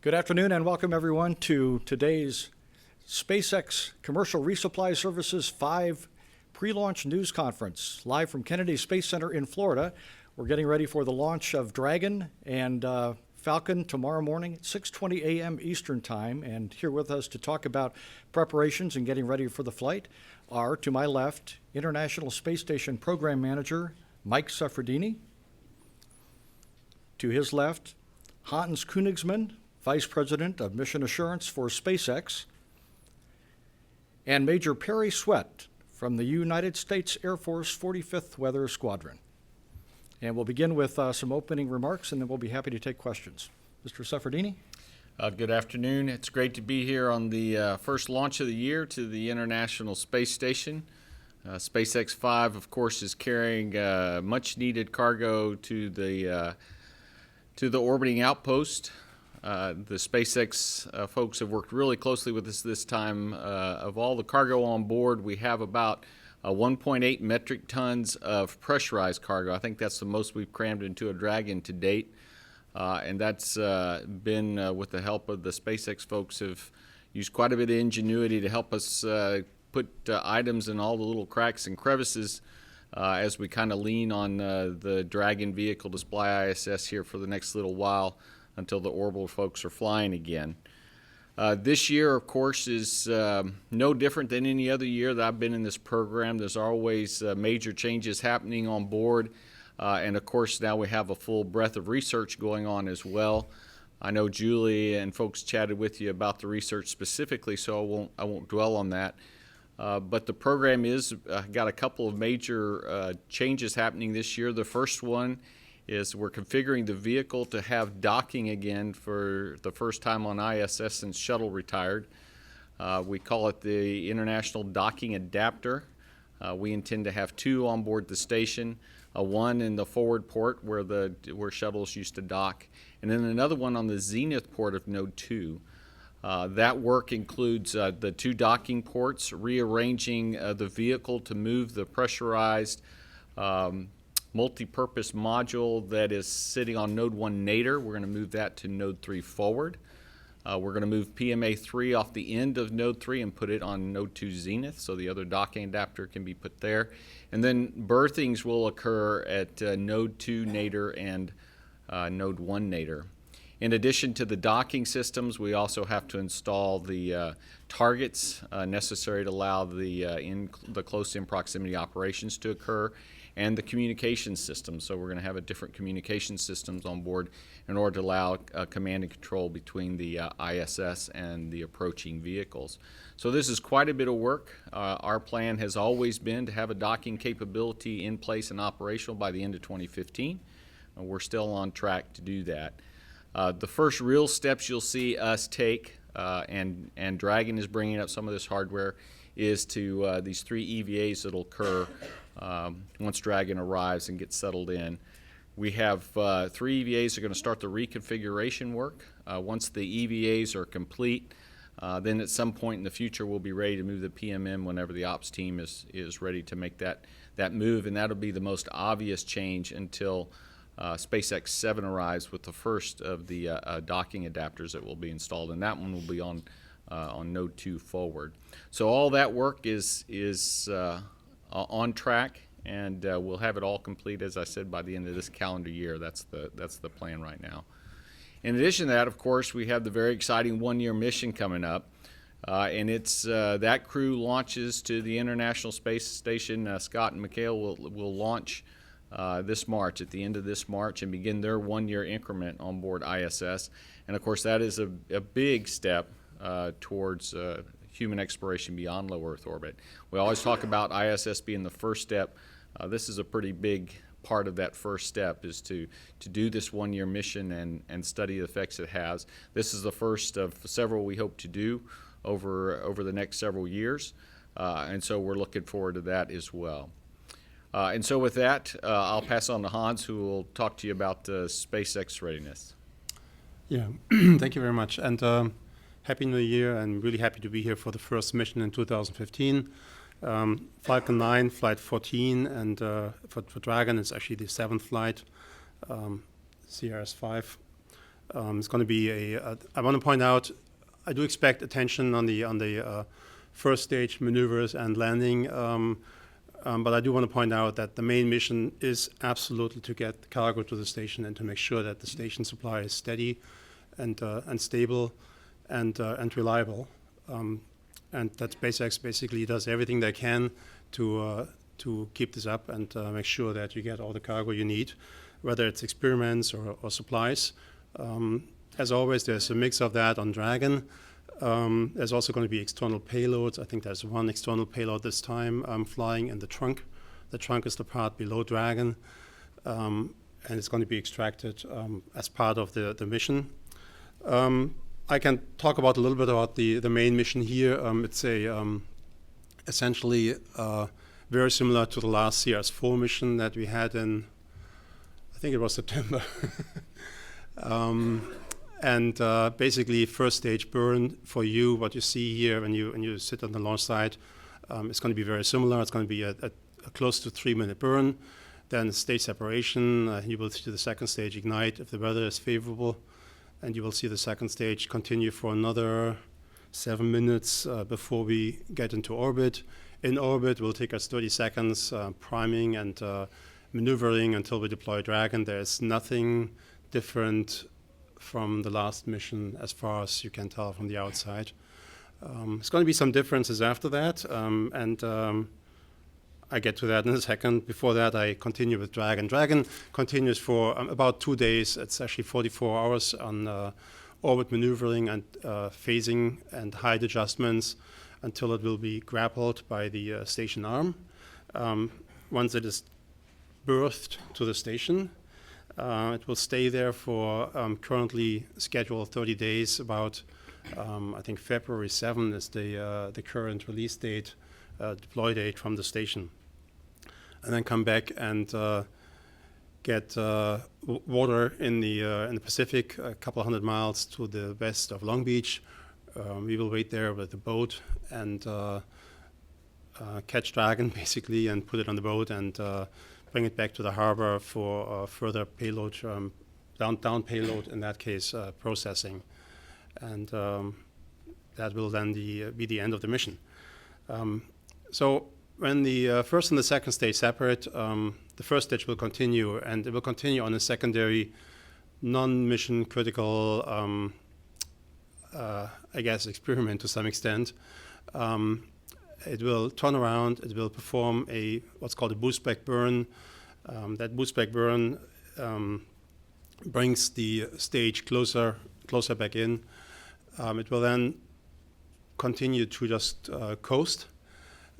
Good afternoon and welcome everyone to today's SpaceX Commercial Resupply Services 5 pre-launch news conference live from Kennedy Space Center in Florida. We're getting ready for the launch of Dragon and Falcon tomorrow morning at 6:20 a.m. Eastern Time. And here with us to talk about preparations and getting ready for the flight are, to my left, International Space Station Program Manager Mike Suffredini. To his left, Hans Koenigsmann, Vice President of Mission Assurance for SpaceX, and Major Perry Sweat from the United States Air Force 45th Weather Squadron. And we'll begin with some opening remarks, and then we'll be happy to take questions. Mr. Suffredini? Good afternoon. It's great to be here on the first launch of the year to the International Space Station. SpaceX 5, of course, is carrying much-needed cargo to the orbiting outpost. The SpaceX folks have worked really closely with us this time. Of all the cargo on board, we have about 1.8 metric tons of pressurized cargo. I think that's the most we've crammed into a Dragon to date. And that's been with the help of the SpaceX folks have used quite a bit of ingenuity to help us put items in all the little cracks and crevices as we kind of lean on the Dragon vehicle to supply ISS here for the next little while until the orbital folks are flying again. This year, of course, is no different than any other year that I've been in this program. There's always major changes happening on board. And, of course, now we have a full breadth of research going on as well. I know Julie and folks chatted with you about the research specifically, so I won't dwell on that. But the program is got a couple of major changes happening this year. The first one is we're configuring the vehicle to have docking again for the first time on ISS since Shuttle retired. We call it the International Docking Adapter. We intend to have two on board the station, one in the forward port where shuttles used to dock, and then another one on the zenith port of Node 2. That work includes the two docking ports, rearranging the vehicle to move the pressurized multi-purpose module that is sitting on Node 1 nadir. We're going to move that to Node 3 forward. We're going to move PMA 3 off the end of Node 3 and put it on Node 2 zenith, so the other docking adapter can be put there. And then berthings will occur at Node 2 nadir and Node 1 nadir. In addition to the docking systems, we also have to install the targets necessary to allow the close-in proximity operations to occur, and the communication systems. So we're going to have a different communication systems on board in order to allow command and control between the ISS and the approaching vehicles. So this is quite a bit of work. Our plan has always been to have a docking capability in place and operational by the end of 2015. And we're still on track to do that. The first real steps you'll see us take, and Dragon is bringing up some of this hardware, is to these three EVAs that will occur once Dragon arrives and gets settled in. We have three EVAs that are going to start the reconfiguration work. Once the EVAs are complete, then at some point in the future we'll be ready to move the PMM whenever the ops team is ready to make that move, and that'll be the most obvious change until SpaceX 7 arrives with the first of the docking adapters that will be installed, and that one will be on Node 2 forward. So all that work is on track, and we'll have it all complete, as I said, by the end of this calendar year. That's the plan right now. In addition to that, of course, we have the very exciting one-year mission coming up, and it's that crew launches to the International Space Station. Scott and Mikhail will launch this March, at the end of this March, and begin their one-year increment on board ISS. And of course, that is a big step towards human exploration beyond low Earth orbit. We always talk about ISS being the first step. This is a pretty big part of that first step, is to do this one-year mission and study the effects it has. This is the first of several we hope to do over the next several years, and so we're looking forward to that as well. And so with that, I'll pass on to Hans, who will talk to you about SpaceX readiness. Yeah, thank you very much. And Happy New Year, and really happy to be here for the first mission in 2015. Falcon 9, Flight 14, and for Dragon, it's actually the 7th flight, CRS-5. It's going to be I want to point out, I do expect attention on the first stage maneuvers and landing, but I do want to point out that the main mission is absolutely to get cargo to the station and to make sure that the station supply is steady and stable and reliable, and that SpaceX basically does everything they can to keep this up and make sure that you get all the cargo you need, whether it's experiments or supplies. As always, there's a mix of that on Dragon. There's also going to be external payloads. I think there's one external payload this time flying in the trunk. The trunk is the part below Dragon, and it's going to be extracted as part of the mission. I can talk about a little bit about the main mission here. It's essentially very similar to the last CRS-4 mission that we had in, I think it was September. And basically, first stage burn for you, what you see here when you sit on the launch site, is going to be very similar. It's going to be a close to 3-minute burn. Then stage separation. You will see the second stage ignite if the weather is favorable. And you will see the second stage continue for another 7 minutes before we get into orbit. In orbit, will take us 30 seconds priming and maneuvering until we deploy Dragon. There's nothing different from the last mission as far as you can tell from the outside. There's going to be some differences after that, and I get to that in a second. Before that, I continue with Dragon. Dragon continues for about 2 days. It's actually 44 hours on orbit maneuvering and phasing and height adjustments until it will be grappled by the station arm. Once it is berthed to the station, it will stay there for currently scheduled 30 days. About I think February 7 is the current release date, deploy date from the station, and then come back and get water in the Pacific, a couple of 100 miles to the west of Long Beach. We will wait there with the boat and catch Dragon basically, and put it on the boat and bring it back to the harbor for further payload, down payload, in that case, processing. And that will then be the end of the mission. So when the first and the second stage separate, the first stage will continue, and it will continue on a secondary, non-mission critical, I guess, experiment to some extent. It will turn around, it will perform what's called a boost back burn. That boost back burn brings the stage closer back in. It will then continue to just coast.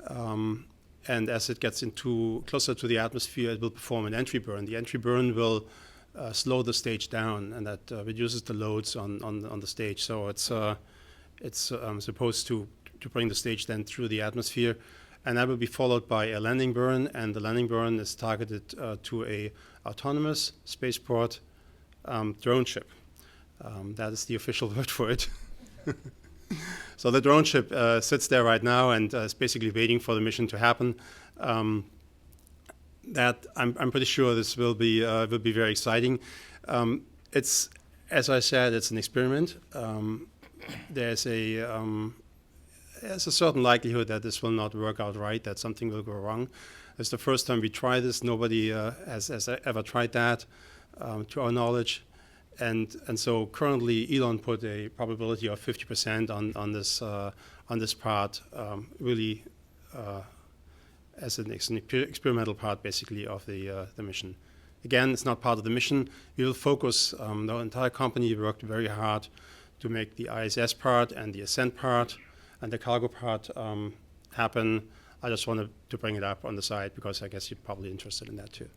And as it gets closer to the atmosphere, it will perform an entry burn. The entry burn will slow the stage down, and that reduces the loads on the stage. So it's supposed to bring the stage then through the atmosphere, and that will be followed by a landing burn, and the landing burn is targeted to a autonomous spaceport drone ship. That is the official word for it. So the drone ship sits there right now and is basically waiting for the mission to happen. That I'm pretty sure this will be very exciting. It's, as I said, it's an experiment. There's a certain likelihood that this will not work out right, that something will go wrong. It's the first time we try this. Nobody has ever tried that, to our knowledge. And so currently Elon put a probability of 50% on this part, really as an experimental part basically of the mission. Again, it's not part of the mission. We will focus, the entire company worked very hard to make the ISS part and the ascent part and the cargo part happen. I just wanted to bring it up on the side because I guess you're probably interested in that too.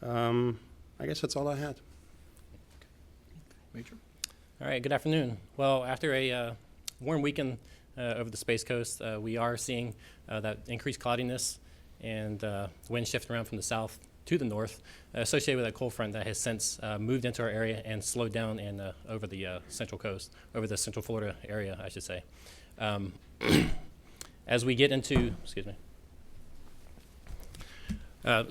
I guess that's all I had. Major? All right, good afternoon. Well, after a warm weekend over the Space Coast, we are seeing that increased cloudiness and wind shift around from the south to the north associated with that cold front that has since moved into our area and slowed down over the central coast, over the central Florida area, I should say. As we get into,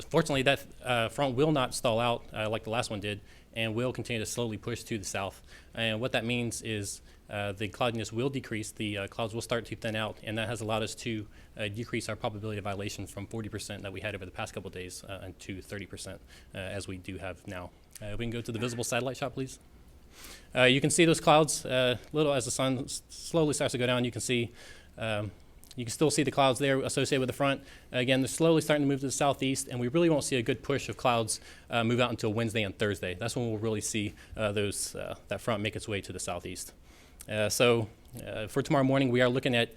fortunately, that front will not stall out like the last one did, and will continue to slowly push to the south. And what that means is the cloudiness will decrease, the clouds will start to thin out, and that has allowed us to decrease our probability of violation from 40% that we had over the past couple of days to 30% as we do have now. We can go to the visible satellite shot, please. You can see those clouds little as the sun slowly starts to go down. You can see, you can still see the clouds there associated with the front. Again, they're slowly starting to move to the southeast, and we really won't see a good push of clouds move out until Wednesday and Thursday. That's when we'll really see that front make its way to the southeast. So for tomorrow morning, we are looking at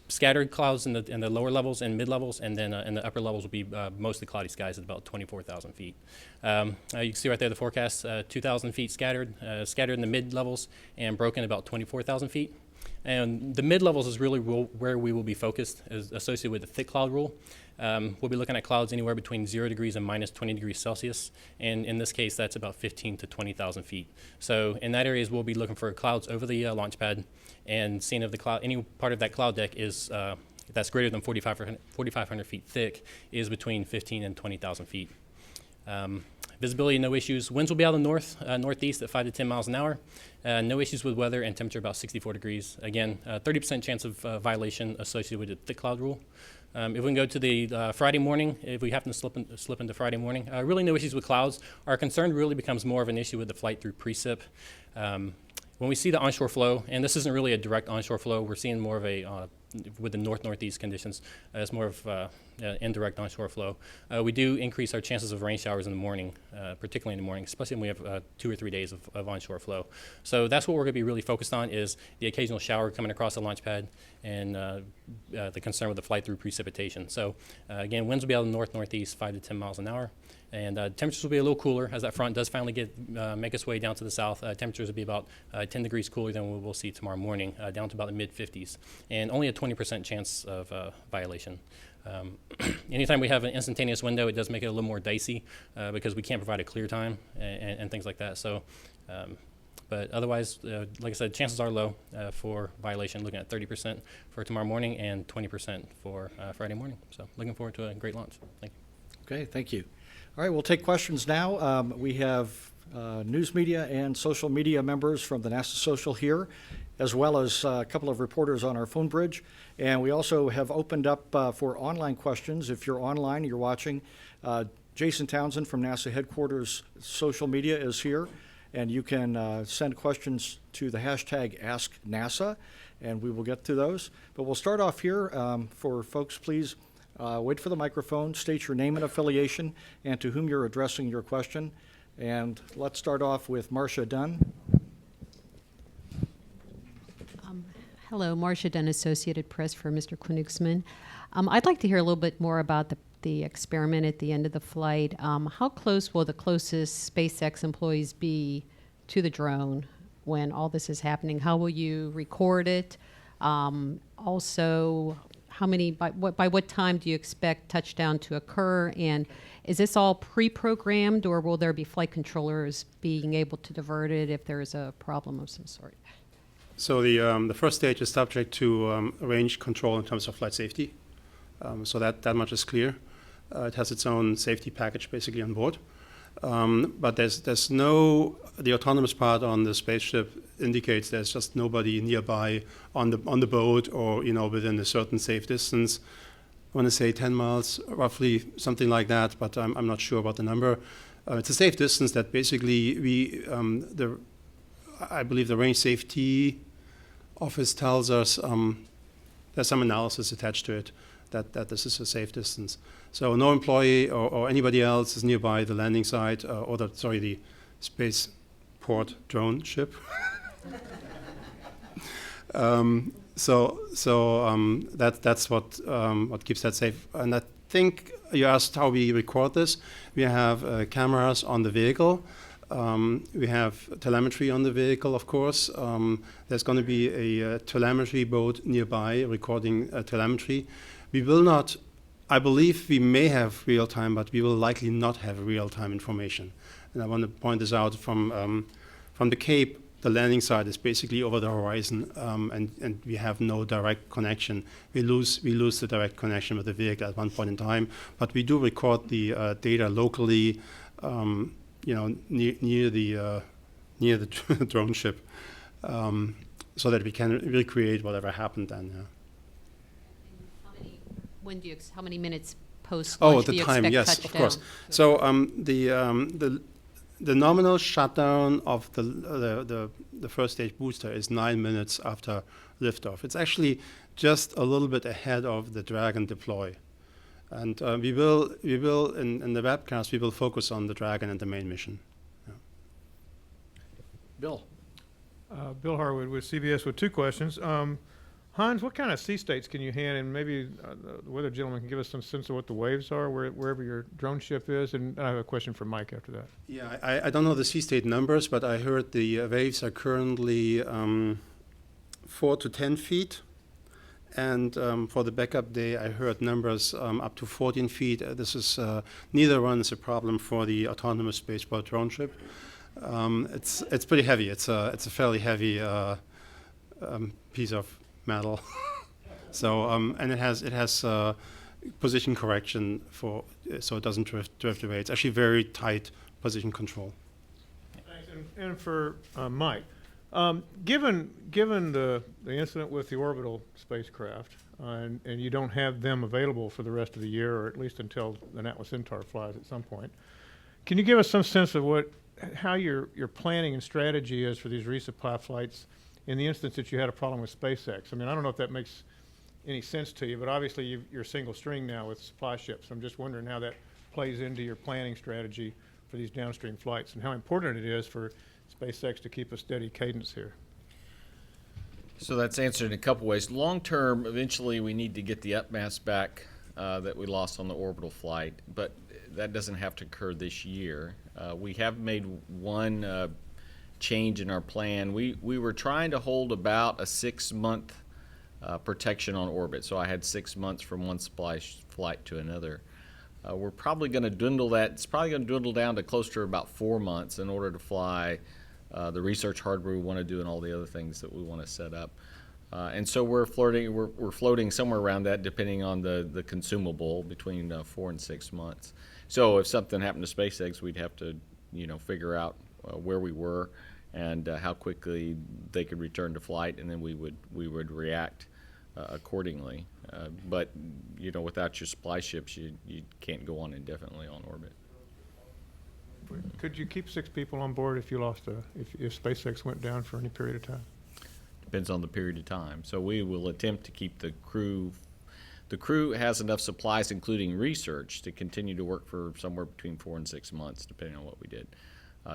scattered clouds in the lower levels and mid levels, and then in the upper levels will be mostly cloudy skies at about 24,000 feet. You can see right there the forecast, 2,000 feet scattered in the mid levels and broken about 24,000 feet. And the mid levels is really where we will be focused, is associated with the thick cloud rule. We'll be looking at clouds anywhere between 0 degrees and minus 20 degrees Celsius, and in this case, that's about 15 to 20,000 feet. So in that areas, we'll be looking for clouds over the launch pad, and seeing if the cloud, any part of that cloud deck is that's greater than 4,500 feet thick, is between 15 and 20,000 feet. Visibility, no issues. Winds will be out of the northeast at 5 to 10 miles an hour. No issues with weather, and temperature about 64 degrees. Again, 30% chance of violation associated with the thick cloud rule. If we can go to the Friday morning, if we happen to slip into Friday morning, really no issues with clouds. Our concern really becomes more of an issue with the flight through precip. When we see the onshore flow, and this isn't really a direct onshore flow, we're seeing more of a, with the northeast conditions, it's more of indirect onshore flow. We do increase our chances of rain showers in the morning, particularly in the morning, especially when we have 2 or 3 days of onshore flow. So that's what we're going to be really focused on, is the occasional shower coming across the launch pad, and the concern with the flight through precipitation. So again, winds will be out of the northeast, 5 to 10 miles an hour. And temperatures will be a little cooler as that front does finally make its way down to the south. Temperatures will be about 10 degrees cooler than we will see tomorrow morning, down to about the mid-50s, and only a 20% chance of violation. Anytime we have an instantaneous window, it does make it a little more dicey because we can't provide a clear time and things like that. So, but otherwise, like I said, chances are low for violation, looking at 30% for tomorrow morning and 20% for Friday morning. So looking forward to a great launch. Thank you. Okay, thank you. All right, we'll take questions now. We have news media and social media members from the NASA Social here, as well as a couple of reporters on our phone bridge. And we also have opened up for online questions. If you're online, you're watching, Jason Townsend from NASA headquarters social media is here, and you can send questions to the hashtag AskNASA, and we will get to those. But we'll start off here. For folks, please wait for the microphone, state your name and affiliation, and to whom you're addressing your question. And let's start off with Marcia Dunn. Hello, Marcia Dunn, Associated Press for Mr. Konigsman. I'd like to hear a little bit more about the experiment at the end of the flight. How close will the closest SpaceX employees be to the drone when all this is happening? How will you record it? Also, by what time do you expect touchdown to occur? And is this all pre-programmed, or will there be flight controllers being able to divert it if there is a problem of some sort? So the first stage is subject to range control in terms of flight safety. So that much is clear. It has its own safety package basically on board. But there's no, the autonomous part on the spaceship indicates there's just nobody nearby on the boat or within a certain safe distance. I want to say 10 miles, roughly, something like that, but I'm not sure about the number. It's a safe distance that basically I believe the range safety office tells us there's some analysis attached to it that this is a safe distance. So no employee or anybody else is nearby the landing site the spaceport drone ship. That's what keeps that safe. And I think you asked how we record this. We have cameras on the vehicle. We have telemetry on the vehicle, of course. There's going to be a telemetry boat nearby recording telemetry. We will not, I believe we may have real-time, but we will likely not have real-time information. And I want to point this out from the Cape. The landing site is basically over the horizon, and we have no direct connection. We lose the direct connection with the vehicle at one point in time, but we do record the data locally near the drone ship, so that we can recreate whatever happened then. Yeah. How many minutes post Oh, launch the do you time, expect yes, touchdown? of course. So the nominal shutdown of the first stage booster is 9 minutes after liftoff. It's actually just a little bit ahead of the Dragon deploy. And we will in the webcast, we will focus on the Dragon and the main mission. Yeah. Bill? Bill Harwood with CBS with two questions. Hans, what kind of sea states can you hand? And maybe the other gentleman can give us some sense of what the waves are wherever your drone ship is. And I have a question for Mike after that. Yeah, I don't know the sea state numbers, but I heard the waves are currently 4 to 10 feet. And for the backup day, I heard numbers up to 14 feet. This is neither one is a problem for the autonomous spaceport drone ship. It's pretty heavy. It's a fairly heavy piece of metal. So and it has position correction so it doesn't drift away. It's actually very tight position control. Thanks. And for Mike, given the incident with the orbital spacecraft, and you don't have them available for the rest of the year, or at least until the Atlas Centaur flies at some point, can you give us some sense of how your planning and strategy is for these resupply flights in the instance that you had a problem with SpaceX? I mean, I don't know if that makes any sense to you, but obviously you're single string now with supply ships. I'm just wondering how that plays into your planning strategy for these downstream flights and how important it is for SpaceX to keep a steady cadence here. So that's answered in a couple ways. Long term, eventually we need to get the upmass back that we lost on the orbital flight, but that doesn't have to occur this year. We have made one change in our plan. We were trying to hold about a 6-month protection on orbit. So I had 6 months from one supply flight to another. We're probably going to dwindle that. It's probably going to dwindle down to close to about 4 months in order to fly the research hardware we want to do and all the other things that we want to set up. And so we're floating somewhere around that, depending on the consumable, between 4 and 6 months. So if something happened to SpaceX, we'd have to figure out where we were and how quickly they could return to flight, and then we would react accordingly. But without your supply ships, you can't go on indefinitely on orbit. Could you keep 6 people on board if you lost if SpaceX went down for any period of time? Depends on the period of time. So we will attempt to keep the crew. The crew has enough supplies, including research, to continue to work for somewhere between 4 and 6 months, depending on what we did.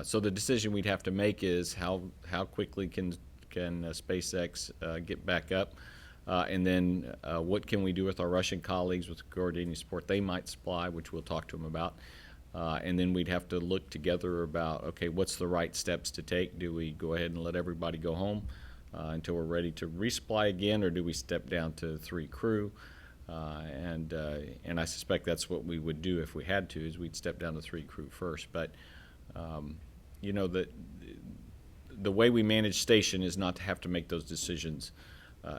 So the decision we'd have to make is how quickly can SpaceX get back up, and then what can we do with our Russian colleagues with coordinating support they might supply, which we'll talk to them about. And then we'd have to look together about, okay, what's the right steps to take? Do we go ahead and let everybody go home until we're ready to resupply again, or do we step down to 3 crew? And I suspect that's what we would do if we had to, is we'd step down to 3 crew first. But the way we manage station is not to have to make those decisions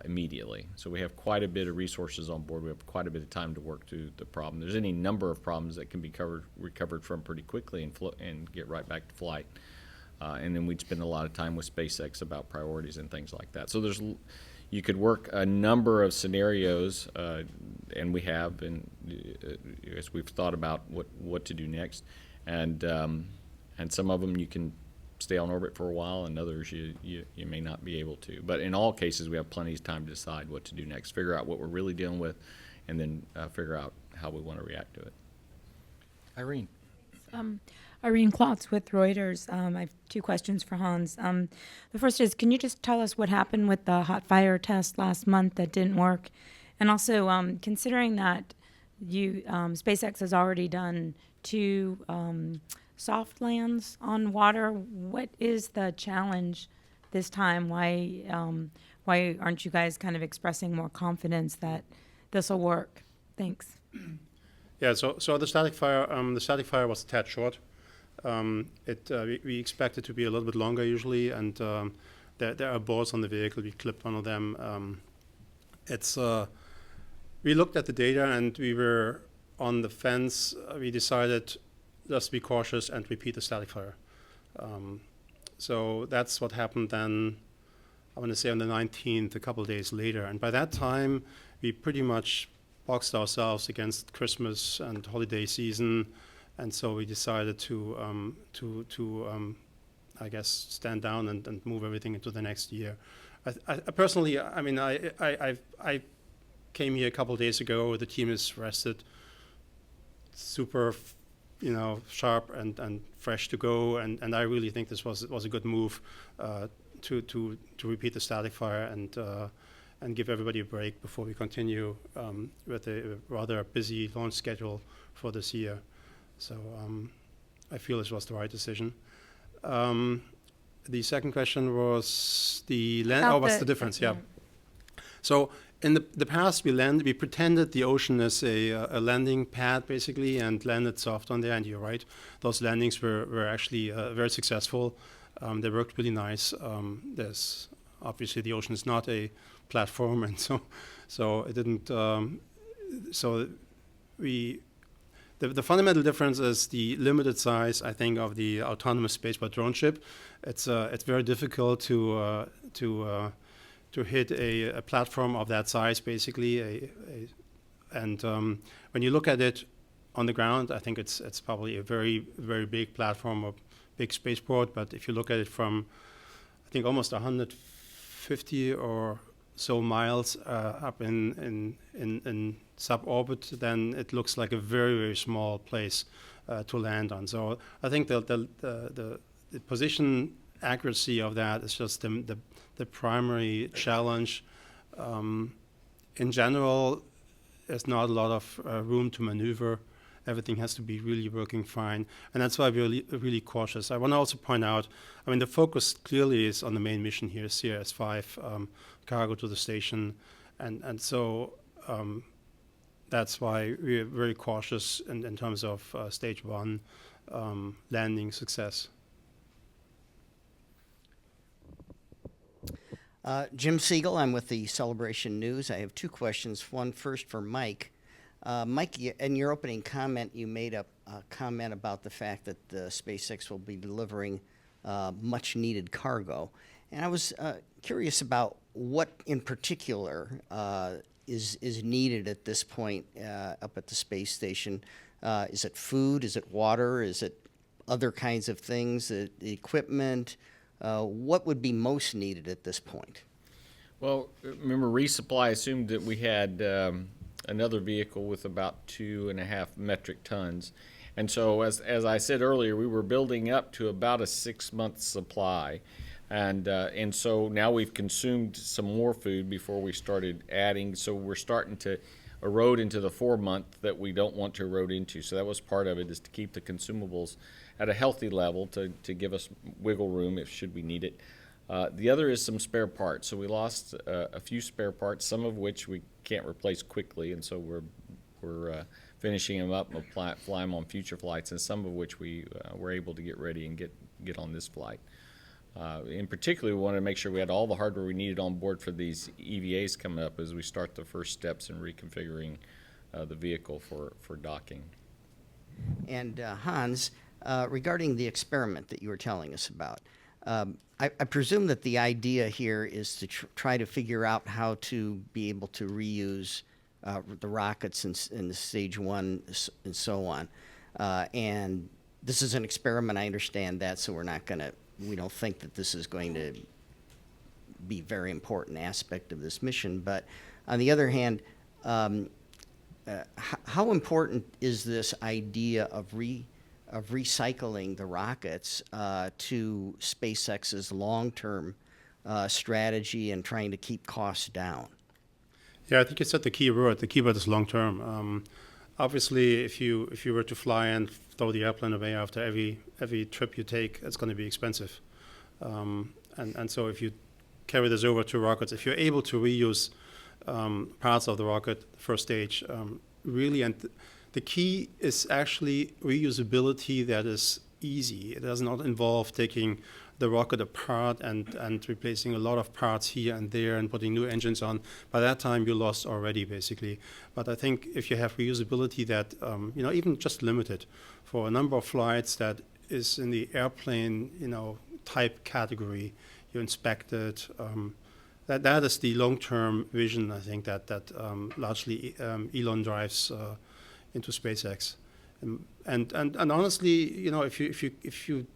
immediately. So we have quite a bit of resources on board. We have quite a bit of time to work through the problem. There's any number of problems that can be recovered from pretty quickly and get right back to flight. And then we'd spend a lot of time with SpaceX about priorities and things like that. So you could work a number of scenarios, and we have, and as we've thought about what to do next, and some of them you can stay on orbit for a while, and others you may not be able to. But in all cases, we have plenty of time to decide what to do next, figure out what we're really dealing with, and then figure out how we want to react to it. Irene. Irene Klotz with Reuters. I have 2 questions for Hans. The first is, can you just tell us what happened with the hot fire test last month that didn't work? And also, considering that SpaceX has already done 2 soft lands on water, what is the challenge this time? Why aren't you guys kind of expressing more confidence that this will work? Thanks. Yeah, so the static fire was a tad short. We expect it to be a little bit longer usually, and there are boards on the vehicle. We clipped one of them. We looked at the data, and we were on the fence. We decided just be cautious and repeat the static fire. So that's what happened then, I want to say on the 19th, a couple of days later. And by that time, we pretty much boxed ourselves against Christmas and holiday season. And so we decided to I guess, stand down and move everything into the next year. I personally, I mean, I came here a couple of days ago. The team is rested, super, sharp and fresh to go. And I really think this was a good move to repeat the static fire and give everybody a break before we continue with a rather busy launch schedule for this year. So I feel this was the right decision. The second question was the land. About What's the difference? Yeah. So in the past, we pretended the ocean is a landing pad basically, and landed soft on there. And you're right, those landings were actually very successful. They worked really nice. There's obviously the ocean is not a platform, and so it didn't. The fundamental difference is the limited size, I think, of the autonomous spaceflight drone ship. It's very difficult to hit a platform of that size, basically. And when you look at it on the ground, I think it's probably a very, very big platform, a big spaceport. But if you look at it from, I think, almost 150 or so miles up in suborbit, then it looks like a very, very small place to land on. So I think the position accuracy of that is just the primary challenge. In general, there's not a lot of room to maneuver. Everything has to be really working fine, and that's why we're really cautious. I want to also point out, I mean, the focus clearly is on the main mission here, CRS-5, cargo to the station, and so that's why we're very cautious in terms of stage 1 landing success. Jim Siegel, I'm with the Celebration News. I have 2 questions. One first for Mike. Mike, in your opening comment, you made a comment about the fact that SpaceX will be delivering much-needed cargo. And I was curious about what in particular is needed at this point up at the space station. Is it food? Is it water? Is it other kinds of things, the equipment? What would be most needed at this point? Well, remember, Resupply assumed that we had another vehicle with about 2.5 metric tons. And so, as I said earlier, we were building up to about a 6-month supply. And so now we've consumed some more food before we started adding. So we're starting to erode into the 4-month that we don't want to erode into. So that was part of it, is to keep the consumables at a healthy level to give us wiggle room if should we need it. The other is some spare parts. So we lost a few spare parts, some of which we can't replace quickly, and so we're finishing them up and fly them on future flights, and some of which we were able to get ready and get on this flight. In particular, we wanted to make sure we had all the hardware we needed on board for these EVAs coming up as we start the first steps in reconfiguring the vehicle for docking. And Hans, regarding the experiment that you were telling us about, I presume that the idea here is to try to figure out how to be able to reuse the rockets in the stage 1 and so on. And this is an experiment, I understand that, so we don't think that this is going to be a very important aspect of this mission. But on the other hand, how important is this idea of recycling the rockets to SpaceX's long-term strategy and trying to keep costs down? Yeah, I think you said the key word. The key word is long-term. Obviously, if you were to fly and throw the airplane away after every trip you take, it's going to be expensive. And so if you carry this over to rockets, if you're able to reuse parts of the rocket, first stage, really, and the key is actually reusability that is easy. It does not involve taking the rocket apart and replacing a lot of parts here and there and putting new engines on. By that time, you lost already, basically. But I think if you have reusability that, even just limited for a number of flights that is in the airplane, type category, you inspect it. That is the long-term vision, I think, that largely Elon drives into SpaceX. And honestly, if you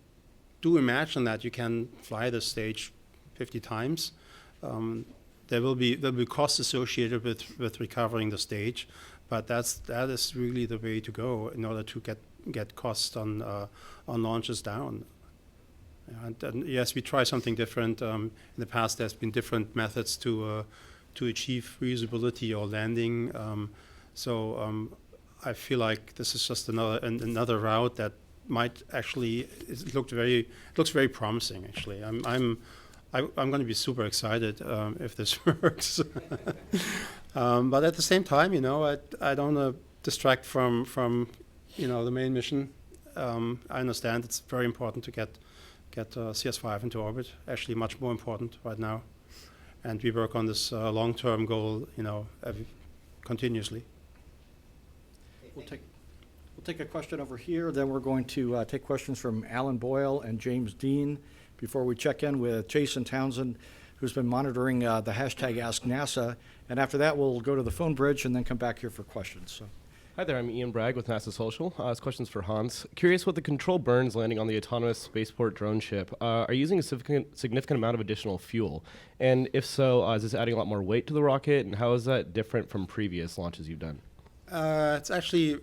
do imagine that you can fly the stage 50 times, there will be costs associated with recovering the stage, but that is really the way to go in order to get costs on launches down. And yes, we try something different. In the past, there's been different methods to achieve reusability or landing. So I feel like this is just another route that might actually looks very promising. Actually, I'm going to be super excited if this works. But at the same time, I don't want to distract from the main mission. I understand it's very important to get CS5 into orbit. Actually, much more important right now, and we work on this long-term goal, continuously. We'll take a question over here. Then we're going to take questions from Alan Boyle and James Dean before we check in with Jason Townsend, who's been monitoring the hashtag #AskNASA. And after that, we'll go to the phone bridge and then come back here for questions. So. Hi there, I'm Ian Bragg with NASA Social. This question's for Hans. Curious what the control burns landing on the autonomous spaceport drone ship. Are you using a significant amount of additional fuel? And if so, is this adding a lot more weight to the rocket? And how is that different from previous launches you've done? It's actually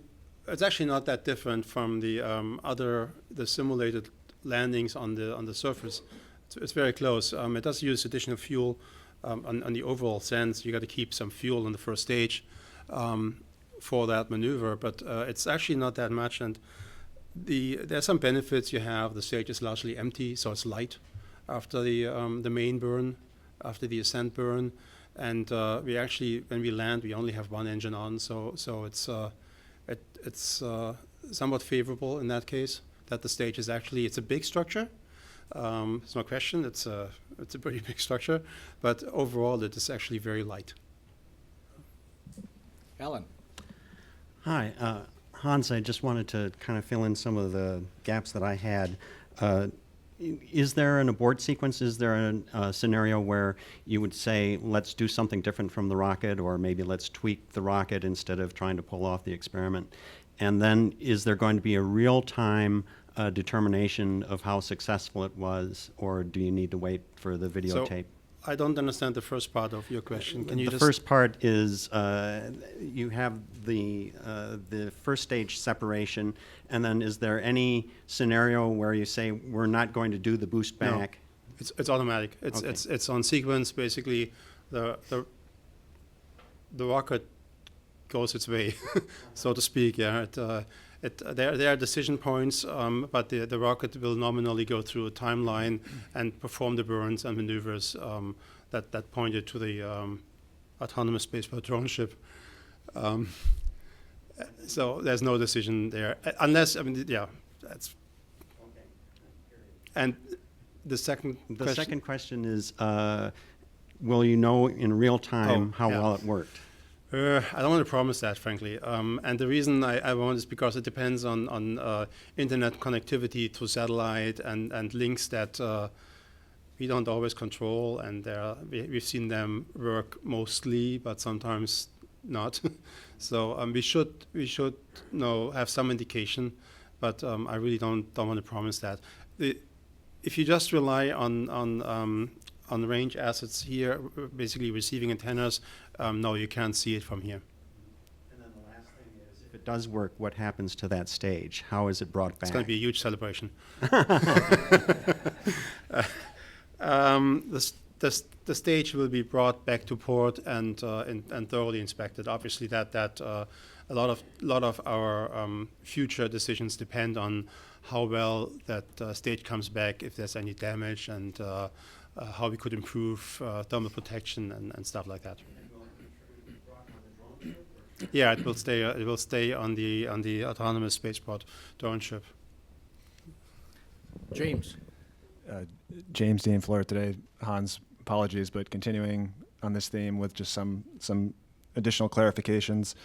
not that different from the simulated landings on the surface. It's very close. It does use additional fuel on the overall sense. You got to keep some fuel on the first stage. For that maneuver, but it's actually not that much, and there's some benefits you have. The stage is largely empty, so it's light after the main burn, after the ascent burn, and we actually, when we land, we only have one engine on, so it's somewhat favorable in that case that the stage is actually, it's a big structure. It's no question, it's a pretty big structure, but overall it is actually very light. Alan. Hi, Hans, I just wanted to kind of fill in some of the gaps that I had. Is there an abort sequence? Is there a scenario where you would say, let's do something different from the rocket, or maybe let's tweak the rocket instead of trying to pull off the experiment? And then is there going to be a real-time determination of how successful it was, or do you need to wait for the videotape? I don't understand the first part of your question. Can you the first part is you have the first stage separation, and then is there any scenario where you say we're not going to do the boost back? No, it's automatic. It's on sequence. Basically, the rocket goes its way, so to speak. Yeah. There are decision points, but the rocket will nominally go through a timeline and perform the burns and maneuvers that pointed to the autonomous spaceport drone ship. So there's no decision there, unless, that's. And the second question is, will you know in real time how well it worked? I don't want to promise that, frankly. And the reason I won't is because it depends on internet connectivity to satellite and links that we don't always control. And we've seen them work mostly, but sometimes not. So we should have some indication, but I really don't want to promise that. If you just rely on range assets here, basically receiving antennas, no, you can't see it from here. And then the last thing is, if it does work, what happens to that stage? How is it brought back? It's going to be a huge celebration. The stage will be brought back to port and thoroughly inspected. Obviously, that a lot of our future decisions depend on how well that stage comes back, if there's any damage, and how we could improve thermal protection and stuff like that. Yeah, it will stay on the autonomous spaceport drone ship. James. James Dean Fleur today. Hans, apologies, but continuing on this theme with just some additional clarifications,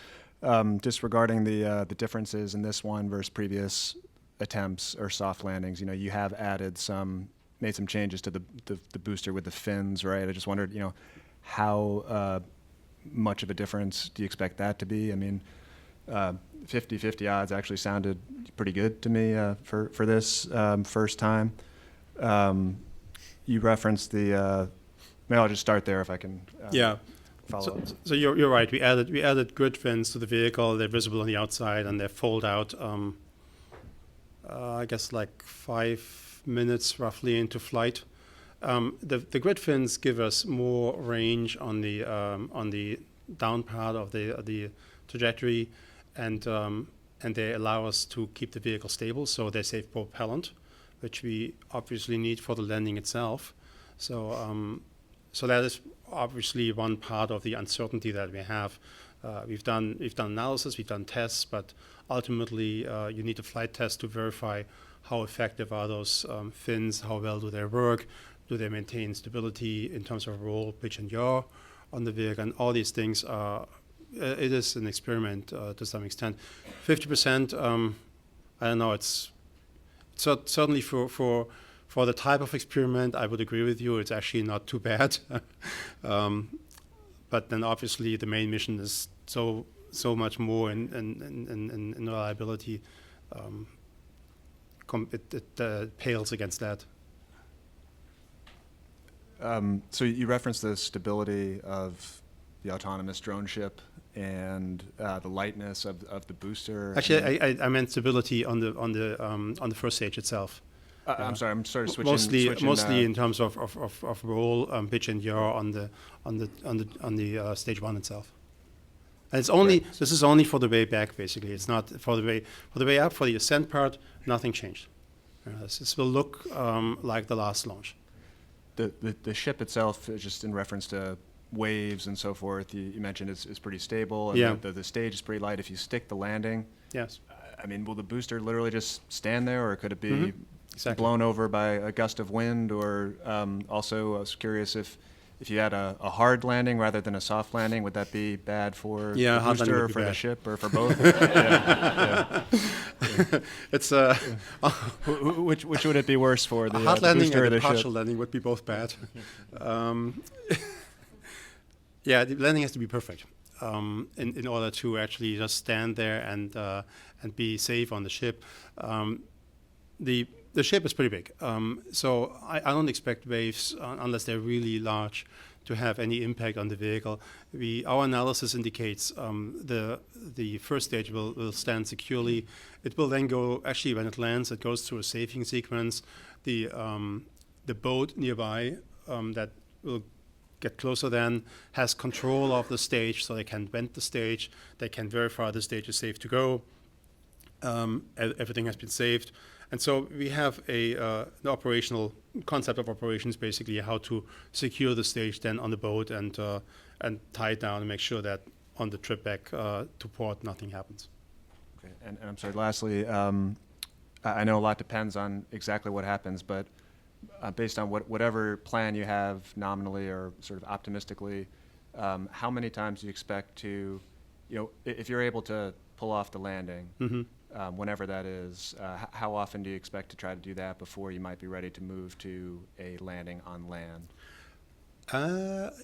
just regarding the differences in this one versus previous attempts or soft landings. You know, you have made some changes to the booster with the fins, right? I just wondered, you know, how much of a difference do you expect that to be? I mean, 50-50 odds actually sounded pretty good to me for this first time. You referenced the. Maybe I'll just start there if I can. Follow up. So you're right. We added grid fins to the vehicle. They're visible on the outside and they fold out. I guess like 5 minutes roughly into flight. The grid fins give us more range on the down part of the trajectory, and they allow us to keep the vehicle stable. So they save propellant, which we obviously need for the landing itself. So that is obviously one part of the uncertainty that we have. We've done analysis, we've done tests, but ultimately you need a flight test to verify how effective are those fins, how well do they work, do they maintain stability in terms of roll, pitch, and yaw on the vehicle, and all these things are. It is an experiment to some extent. 50%, I don't know. It's certainly for the type of experiment, I would agree with you. It's actually not too bad. But then obviously the main mission is so much more in reliability. It pales against that. So you referenced the stability of the autonomous drone ship and the lightness of the booster. Actually, I meant stability on the first stage itself. I'm sorry. I'm sort of switching. Mostly in terms of roll, pitch, and yaw on the stage one itself. And it's only Right. This is only for the way back, basically. It's not for the way up. For the ascent part, nothing changed. This will look like the last launch. The ship itself, just in reference to waves and so forth, you mentioned is pretty stable. And Yeah. the stage is pretty light. If you stick the landing, Yes. I mean, will the booster literally just stand there, or could it be Exactly. blown over by a gust of wind? Or also, I was curious if you had a hard landing rather than a soft landing, would that be bad for Yeah, the hard landing booster would or be for the bad. ship or for both? Yeah. It's Which would it be worse for, the a hard the landing booster or and the a partial ship? landing would be both bad. Yeah, the landing has to be perfect in order to actually just stand there and be safe on the ship. The ship is pretty big, so I don't expect waves unless they're really large to have any impact on the vehicle. Our analysis indicates the first stage will stand securely. It will then go, actually when it lands, it goes through a safing sequence. The boat nearby that will get closer then has control of the stage, so they can vent the stage, they can verify the stage is safe to go. Everything has been saved. And so we have the operational concept of operations, basically how to secure the stage then on the boat and tie it down and make sure that on the trip back to port nothing happens. Okay. And I'm sorry, lastly, I know a lot depends on exactly what happens, but based on whatever plan you have nominally or sort of optimistically, how many times do you expect to, if you're able to pull off the landing, whenever that is, how often do you expect to try to do that before you might be ready to move to a landing on land?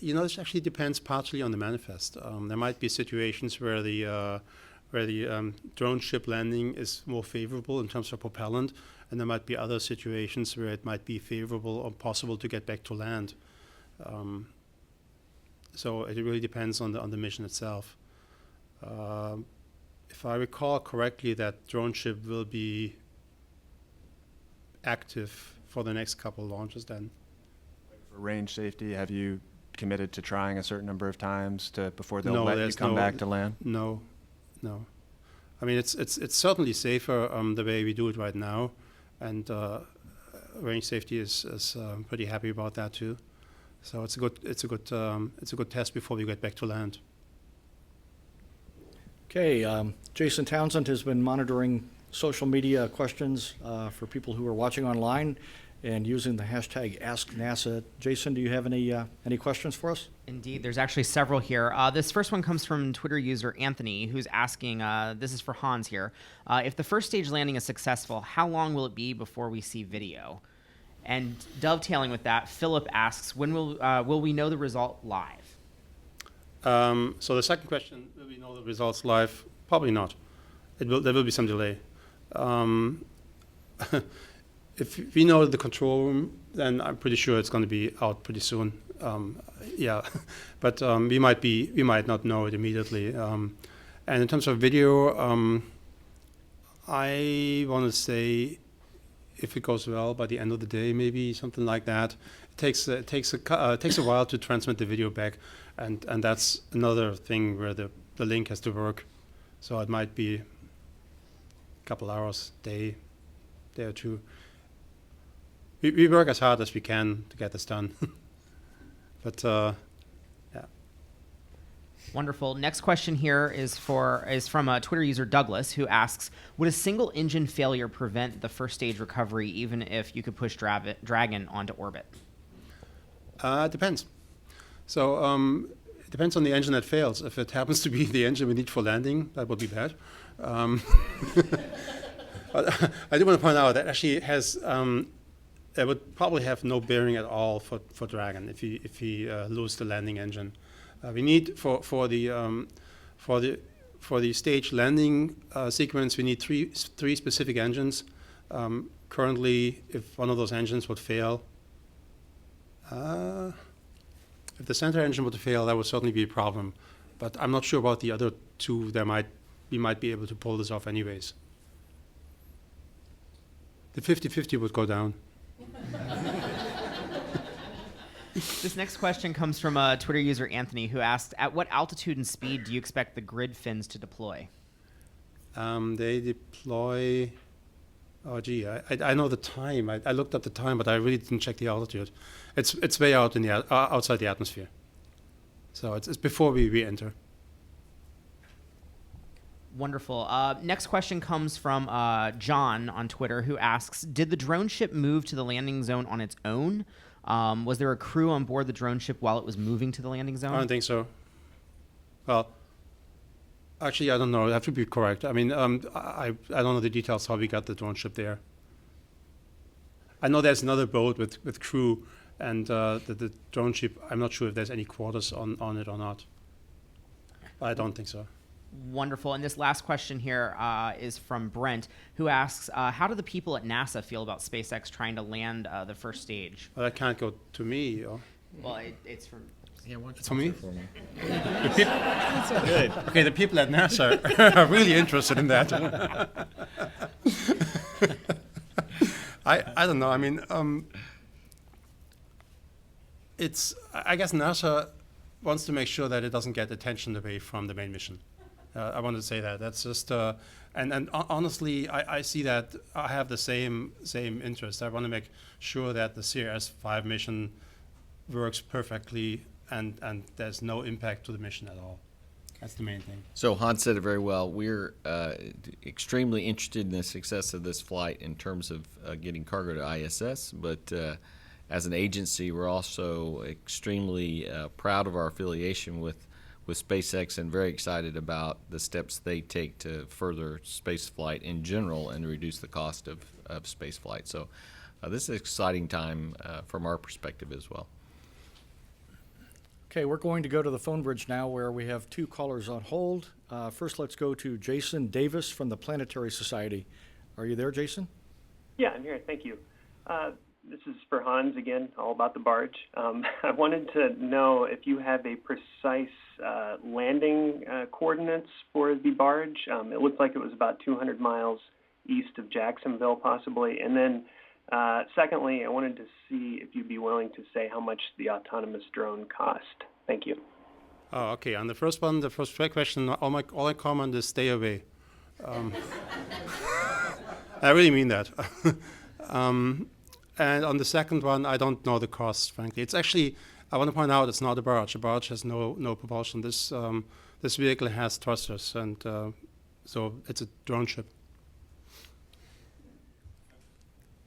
This actually depends partially on the manifest. There might be situations where the drone ship landing is more favorable in terms of propellant, and there might be other situations where it might be favorable or possible to get back to land. So it really depends on the mission itself. If I recall correctly, that drone ship will be active for the next couple launches then. For range safety, have you committed to trying a certain number of times before they'll No, let you there's come no- back to land? No. I mean, it's certainly safer the way we do it right now, and range safety is pretty happy about that too. So it's a good test before we get back to land. Okay, Jason Townsend has been monitoring social media questions for people who are watching online, and using the hashtag AskNASA. Jason, do you have any questions for us? Indeed, there's actually several here. This first one comes from Twitter user Anthony, who's asking, this is for Hans here, if the first stage landing is successful, how long will it be before we see video? And dovetailing with that, Philip asks, when will we know the result live? So the second question, will we know the results live? Probably not. There will be some delay. If we know the control room, then I'm pretty sure it's going to be out pretty soon. Yeah, but we might not know it immediately. And in terms of video, I want to say, if it goes well, by the end of the day, maybe something like that. It takes a while to transmit the video back, and that's another thing where the link has to work. So it might be a couple hours, day or two. We work as hard as we can to get this done. But yeah. Wonderful. Next question here is from a Twitter user Douglas, who asks, would a single engine failure prevent the first stage recovery even if you could push Dragon onto orbit? Depends. So it depends on the engine that fails. If it happens to be the engine we need for landing, that would be bad. But I do want to point out that actually it has it would probably have no bearing at all for Dragon if he lose the landing engine. We need for the stage landing sequence, we need three specific engines. Currently, if one of those engines would fail, if the center engine would fail, that would certainly be a problem. But I'm not sure about the other two. We might be able to pull this off anyways. The 50-50 would go down. This next question comes from a Twitter user Anthony, who asked, at what altitude and speed do you expect the grid fins to deploy? They deploy. Oh gee, I know the time. I looked up the time, but I really didn't check the altitude. It's way out in the outside the atmosphere. So it's before we enter. Wonderful. Next question comes from John on Twitter, who asks, did the drone ship move to the landing zone on its own? Was there a crew on board the drone ship while it was moving to the landing zone? I don't think so. Well, actually, I don't know. I have to be correct. I mean, I don't know the details how we got the drone ship there. I know there's another boat with crew, and the drone ship, I'm not sure if there's any quarters on it or not. I don't think so. Wonderful. And this last question here is from Brent, who asks, how do the people at NASA feel about SpaceX trying to land the first stage? Well, that can't go to me. Or? Well, it's from... Yeah, why don't you It's for me? answer for me? That's so good. Okay, the people at NASA are really interested in that. I don't know. I mean, I guess NASA wants to make sure that it doesn't get attention away from the main mission. I want to say that. That's just, and honestly, I see that I have the same interest. I want to make sure that the CRS-5 mission works perfectly and there's no impact to the mission at all. That's the main thing. So Hans said it very well. We're extremely interested in the success of this flight in terms of getting cargo to ISS, but as an agency, we're also extremely proud of our affiliation with SpaceX and very excited about the steps they take to further space flight in general and reduce the cost of space flight. So this is an exciting time from our perspective as well. Okay, we're going to go to the phone bridge now where we have two callers on hold. First, let's go to Jason Davis from the Planetary Society. Are you there, Jason? Yeah, I'm here. Thank you. This is for Hans again, all about the barge. I wanted to know if you have a precise landing coordinates for the barge. It looked like it was about 200 miles east of Jacksonville, possibly. And then, secondly, I wanted to see if you'd be willing to say how much the autonomous drone cost. Thank you. Oh, okay. On the first one, the first question, all I comment is stay away. I really mean that. And on the second one, I don't know the cost, frankly. It's actually, I want to point out, it's not a barge. A barge has no propulsion. This vehicle has thrusters, and so it's a drone ship.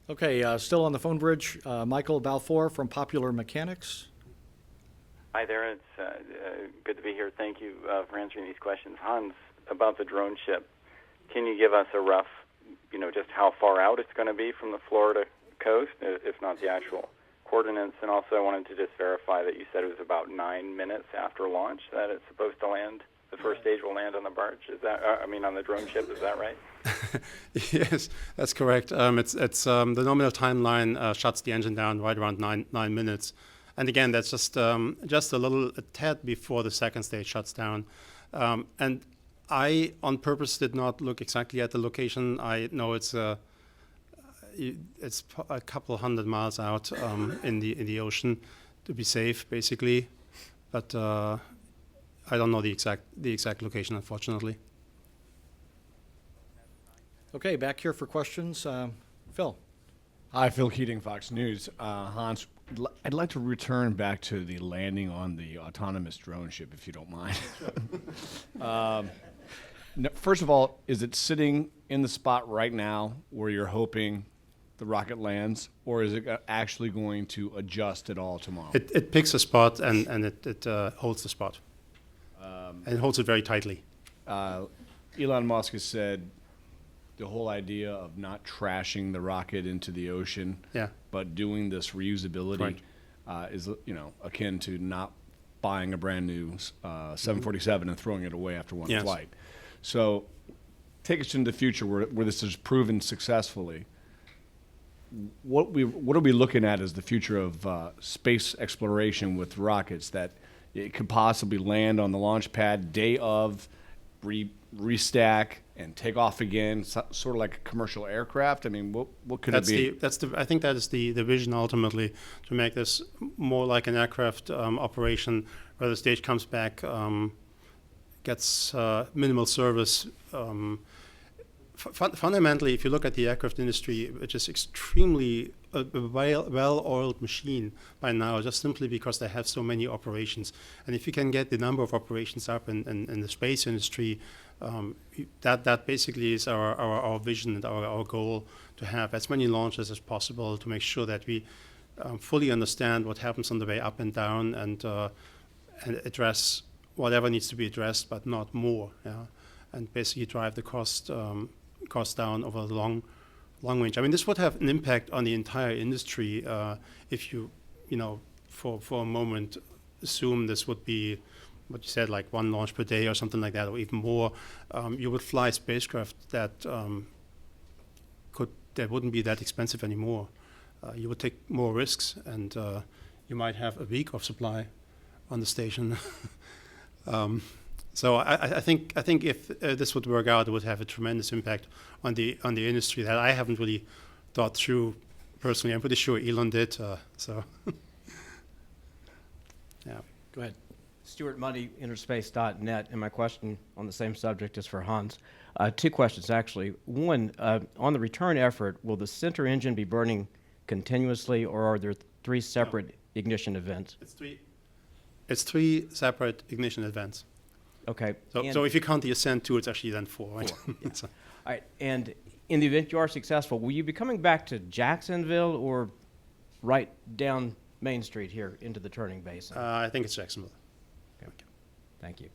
Okay, still on the phone bridge, Michael Balfour from Popular Mechanics. Hi there. It's good to be here. Thank you for answering these questions. Hans, about the drone ship, can you give us a rough, just how far out it's going to be from the Florida coast, if not the actual coordinates? And also I wanted to just verify that you said it was about 9 minutes after launch that it's supposed to land. The first stage will land on the barge. Is that, on the drone ship, is that right? Yes, that's correct. It's the nominal timeline shuts the engine down right around 9 minutes. And again, that's just a tad before the second stage shuts down. And I, on purpose, did not look exactly at the location. I know it's a couple hundred miles out in the ocean to be safe, basically. But I don't know the exact location, unfortunately. Okay, back here for questions. Phil. Hi, Phil Keating, Fox News. Hans, I'd like to return back to the landing on the autonomous drone ship, if you don't mind. First of all, is it sitting in the spot right now where you're hoping the rocket lands, or is it actually going to adjust at all tomorrow? It picks a spot and it holds the spot. And it holds it very tightly. Elon Musk has said the whole idea of not trashing the rocket into the ocean, but doing this reusability is akin to not buying a brand new 747 and throwing it away after one flight. So take us into the future where this is proven successfully. What are we looking at as the future of space exploration with rockets, that it could possibly land on the launch pad day of, restack and take off again, sort of like a commercial aircraft? I mean, what could it be? I think that is the vision ultimately, to make this more like an aircraft operation, where the stage comes back, gets minimal service. Fundamentally, if you look at the aircraft industry, which is extremely a well-oiled machine by now, just simply because they have so many operations. And if you can get the number of operations up in the space industry, that basically is our vision and our goal, to have as many launches as possible, to make sure that we fully understand what happens on the way up and down, and address whatever needs to be addressed, but not more. And basically drive the cost down over the long range. I mean, this would have an impact on the entire industry if you for a moment assume this would be what you said, like one launch per day or something like that, or even more. You would fly spacecraft that wouldn't be that expensive anymore. You would take more risks, and you might have a week of supply on the station. So I think if this would work out, it would have a tremendous impact on the industry that I haven't really thought through personally. I'm pretty sure Elon did. So yeah. Go ahead. Stuart Muddy, Interspace.net, and my question on the same subject is for Hans. Two questions, actually. One, on the return effort, will the center engine be burning continuously, or are there three separate ignition events? It's three separate ignition events. Okay. So if you count the ascent too, it's actually then four, right? Yeah. All right. And in the event you are successful, will you be coming back to Jacksonville or right down Main Street here into the turning basin? I think it's Jacksonville. Okay. Thank you.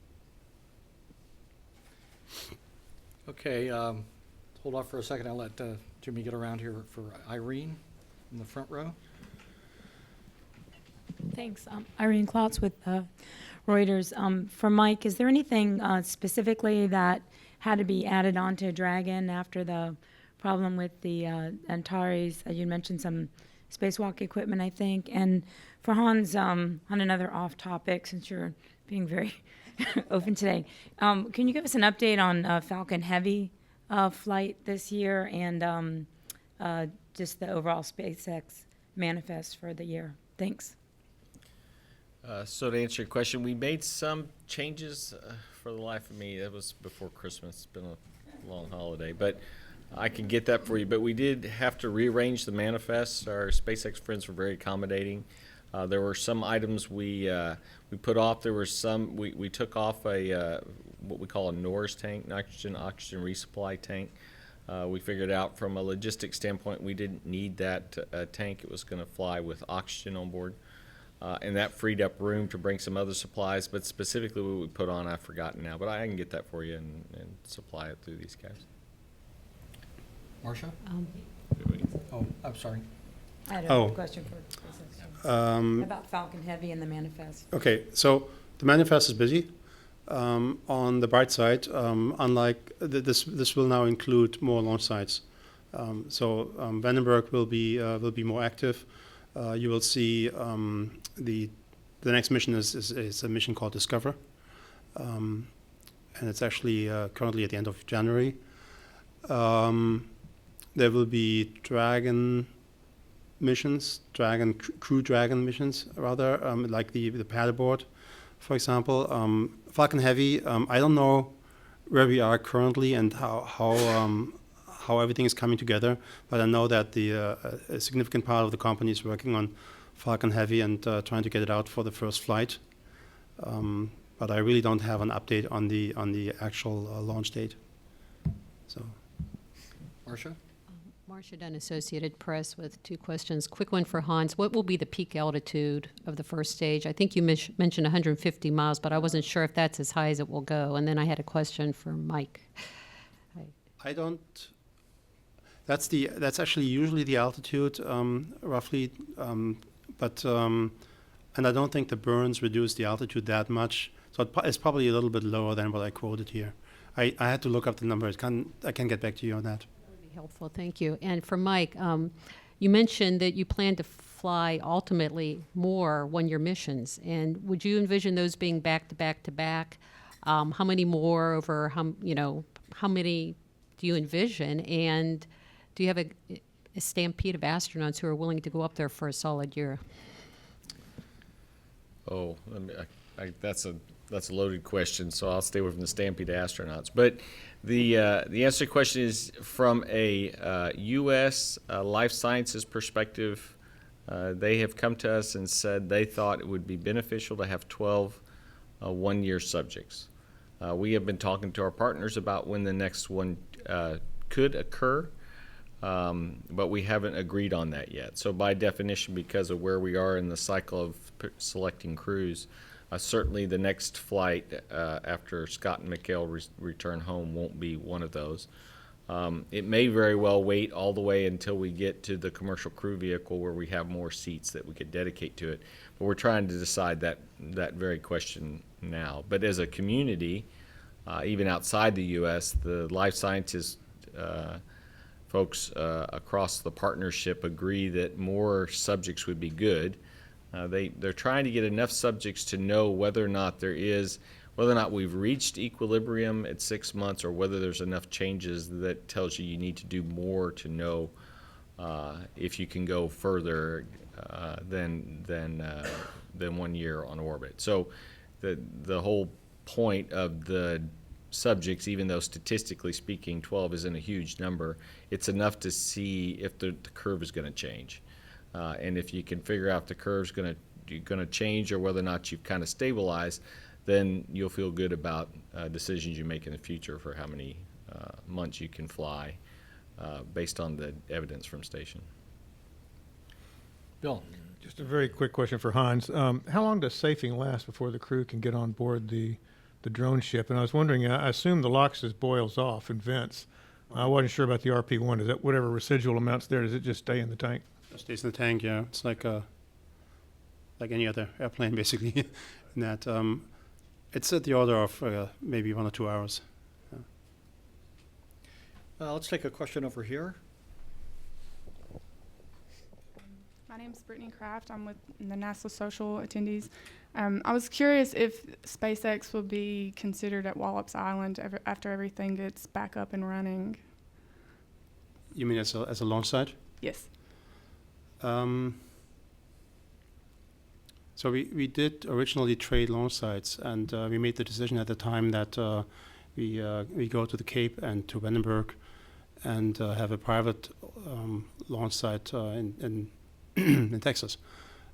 Okay, hold off for a second. I'll let Jimmy get around here for Irene in the front row. Thanks. Irene Klotz with Reuters. For Mike, is there anything specifically that had to be added onto Dragon after the problem with the Antares? You mentioned some spacewalk equipment, I think. And for Hans, on another off-topic, since you're being very open today, can you give us an update on Falcon Heavy flight this year, and just the overall SpaceX manifest for the year? Thanks. So to answer your question, we made some changes. For the life of me, that was before Christmas. It's been a long holiday, but I can get that for you. But we did have to rearrange the manifest. Our SpaceX friends were very accommodating. There were some items we put off. There were some we took off a what we call a NORS tank, nitrogen oxygen resupply tank. We figured out from a logistics standpoint we didn't need that tank. It was going to fly with oxygen on board. And that freed up room to bring some other supplies, but specifically what we put on, I've forgotten now. But I can get that for you and supply it through these guys. Marcia? Oh, I'm sorry. I had a question for about Falcon Heavy and the manifest. Okay, so the manifest is busy. On the bright side, unlike this will now include more launch sites. Vandenberg will be more active. You will see the next mission is a mission called Discover, and it's actually currently at the end of January. There will be Dragon missions, Crew Dragon missions rather, like the paddleboard, for example. Falcon Heavy, I don't know where we are currently and how everything is coming together, but I know that a significant part of the company is working on Falcon Heavy and trying to get it out for the first flight. But I really don't have an update on the actual launch date. So, Marcia? Marcia Dunn, Associated Press, with two questions. Quick one for Hans. What will be the peak altitude of the first stage? I think you mentioned 150 miles, but I wasn't sure if that's as high as it will go. And then I had a question for Mike. I don't. That's actually usually the altitude, roughly, but and I don't think the burns reduce the altitude that much. So it's probably a little bit lower than what I quoted here. I had to look up the numbers. I can get back to you on that. Helpful, thank you. And for Mike, you mentioned that you plan to fly ultimately more one-year missions, and would you envision those being back to back to back? How many more over? How many do you envision? And do you have a stampede of astronauts who are willing to go up there for a solid year? Oh, that's a loaded question, so I'll stay away from the stampede of astronauts. But the answer to the question is from a U.S. Life sciences perspective, they have come to us and said they thought it would be beneficial to have 12 one-year subjects. We have been talking to our partners about when the next one could occur, but we haven't agreed on that yet. So by definition, because of where we are in the cycle of selecting crews, certainly the next flight after Scott and Mikhail return home won't be one of those. It may very well wait all the way until we get to the commercial crew vehicle where we have more seats that we could dedicate to it. But we're trying to decide that very question now. But as a community, even outside the U.S., the life sciences folks across the partnership agree that more subjects would be good. They're trying to get enough subjects to know whether or not we've reached equilibrium at 6 months, or whether there's enough changes that tells you need to do more to know if you can go further than 1 year on orbit. So the whole point of the subjects, even though statistically speaking 12 isn't a huge number, it's enough to see if the curve is going to change. And if you can figure out if the curve's going to change or whether or not you've kind of stabilized, then you'll feel good about decisions you make in the future for how many months you can fly based on the evidence from station. Bill? Just a very quick question for Hans. How long does safing last before the crew can get on board the drone ship? And I was wondering, I assume the LOX boils off and vents. I wasn't sure about the RP-1. Is that whatever residual amounts there, does it just stay in the tank? It stays in the tank, yeah. It's like any other airplane, basically. In that, it's at the order of maybe 1 or 2 hours. Yeah. Let's take a question over here. My name's Brittany Kraft. I'm with the NASA Social attendees. I was curious if SpaceX will be considered at Wallops Island after everything gets back up and running. You mean as a launch site? Yes. So we did originally trade launch sites, and we made the decision at the time that we go to the Cape and to Vandenberg and have a private launch site in in Texas.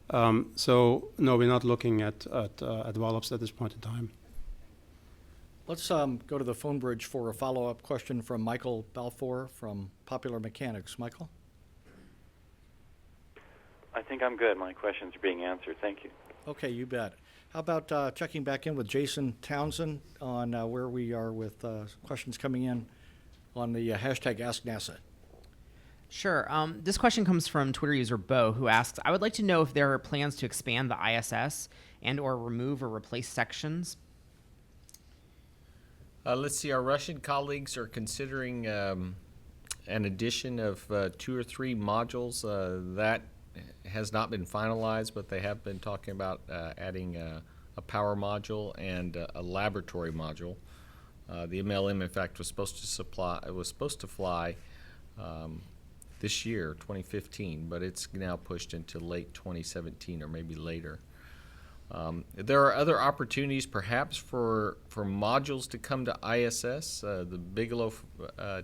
So no, we're not looking at Wallops at this point in time. Let's go to the phone bridge for a follow-up question from Michael Balfour from Popular Mechanics. Michael? I think I'm good. My questions are being answered. Thank you. Okay, you bet. How about checking back in with Jason Townsend on where we are with questions coming in on the hashtag AskNASA? Sure. This question comes from Twitter user Bo, who asks, I would like to know if there are plans to expand the ISS and or remove or replace sections. Let's see, our Russian colleagues are considering an addition of 2 or 3 modules. That has not been finalized, but they have been talking about adding a power module and a laboratory module. The MLM, in fact, was supposed to fly this year, 2015, but it's now pushed into late 2017 or maybe later. There are other opportunities, perhaps, for modules to come to ISS. The Bigelow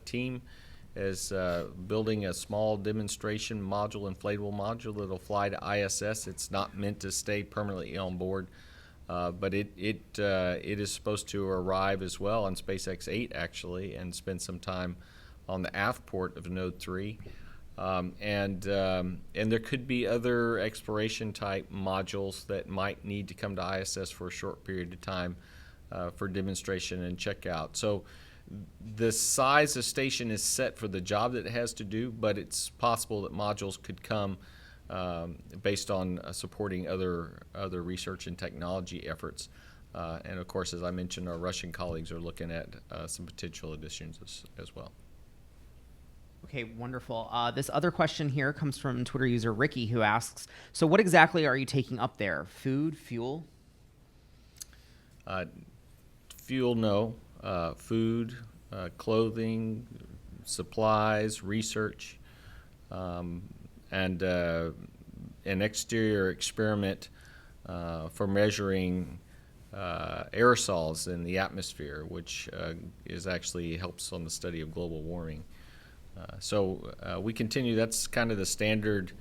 team is building a small demonstration module, inflatable module, that'll fly to ISS. It's not meant to stay permanently on board, but it is supposed to arrive as well on SpaceX 8, actually, and spend some time on the aft port of Node 3. And there could be other exploration type modules that might need to come to ISS for a short period of time for demonstration and checkout. So the size of station is set for the job that it has to do, but it's possible that modules could come based on supporting other research and technology efforts. And of course, as I mentioned, our Russian colleagues are looking at some potential additions as well. Okay, wonderful. This other question here comes from Twitter user Ricky, who asks, so what exactly are you taking up there? Food, fuel? Fuel, no. Food, clothing, supplies, research, and an exterior experiment for measuring aerosols in the atmosphere, which is actually helps on the study of global warming. So we continue. That's kind of the standard